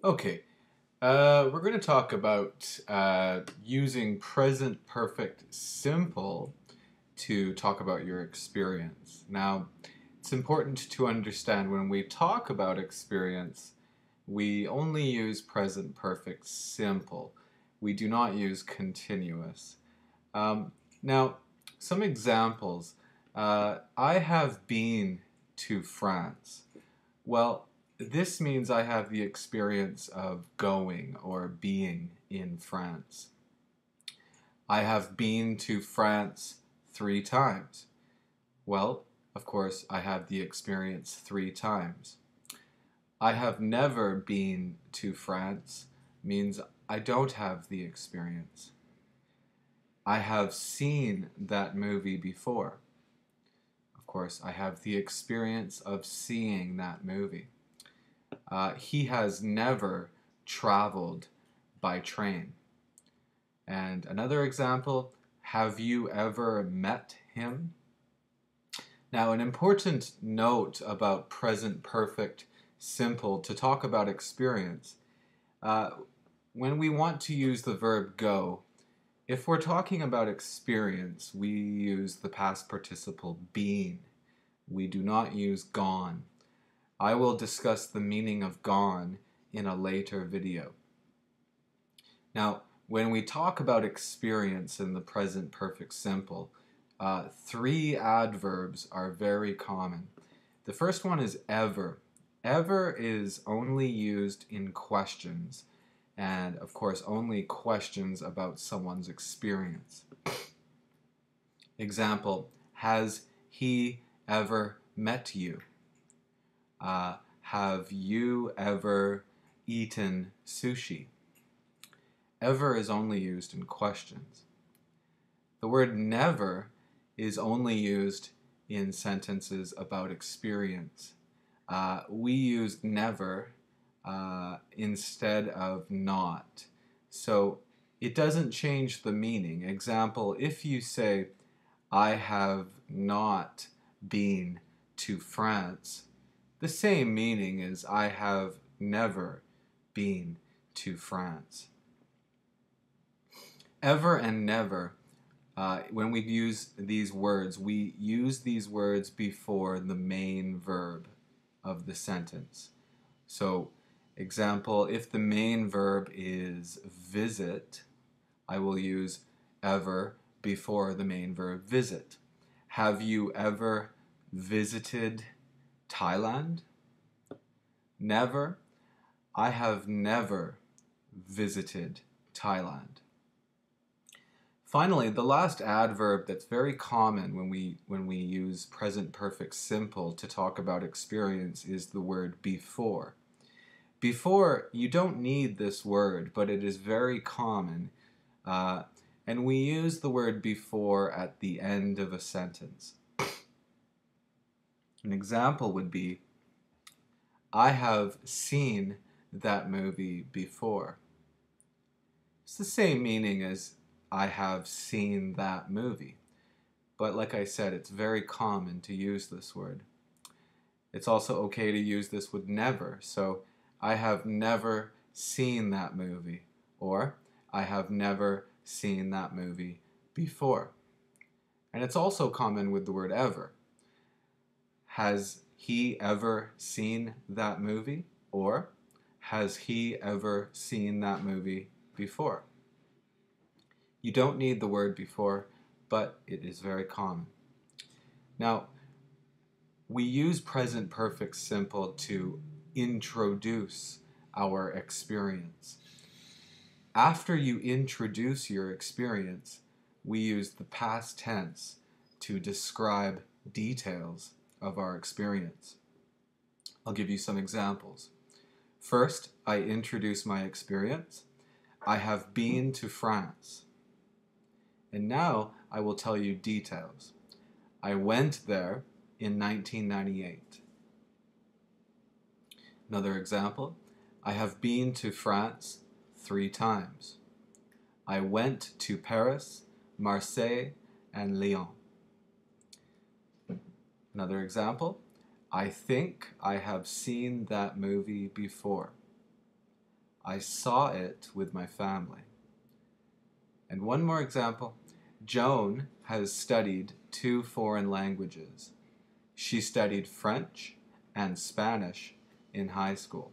Okay, we're going to talk about using present perfect simple to talk about your experience. Now, it's important to understand when we talk about experience, we only use present perfect simple. We do not use continuous. Now, some examples. I have been to France. Well, this means I have the experience of going or being in France. I have been to France 3 times. Well, of course, I have the experience 3 times. I have never been to France means I don't have the experience. I have seen that movie before. Of course, I have the experience of seeing that movie. He has never traveled by train. And another example, have you ever met him? Now, an important note about present perfect simple to talk about experience. When we want to use the verb go, if we're talking about experience, we use the past participle been. We do not use gone. I will discuss the meaning of gone in a later video. Now, when we talk about experience in the present perfect simple, 3 adverbs are very common. The first one is ever. Ever is only used in questions, and of course only questions about someone's experience. Example, has he ever met you? Have you ever eaten sushi? Ever is only used in questions. The word never is only used in sentences about experience. We use never instead of not. So it doesn't change the meaning. Example, if you say, I have not been to France, the same meaning as I have never been to France. Ever and never, when we use these words, we use these words before the main verb of the sentence. So, example, if the main verb is visit, I will use ever before the main verb visit. Have you ever visited Thailand? Never. I have never visited Thailand. Finally, the last adverb that's very common when we use present perfect simple to talk about experience is the word before. Before, you don't need this word, but it is very common. And we use the word before at the end of a sentence. An example would be, I have seen that movie before. It's the same meaning as I have seen that movie. But like I said, it's very common to use this word. It's also okay to use this with never. So, I have never seen that movie. Or, I have never seen that movie before. And it's also common with the word ever. Has he ever seen that movie? Or, has he ever seen that movie before? You don't need the word before, but it is very common. Now, we use present perfect simple to introduce our experience. After you introduce your experience, we use the past tense to describe details of our experience. I'll give you some examples. First, I introduce my experience. I have been to France. And now I will tell you details. I went there in 1998. Another example, I have been to France 3 times. I went to Paris, Marseille, and Lyon. Another example, I think I have seen that movie before. I saw it with my family. And one more example. Joan has studied 2 foreign languages. She studied French and Spanish in high school.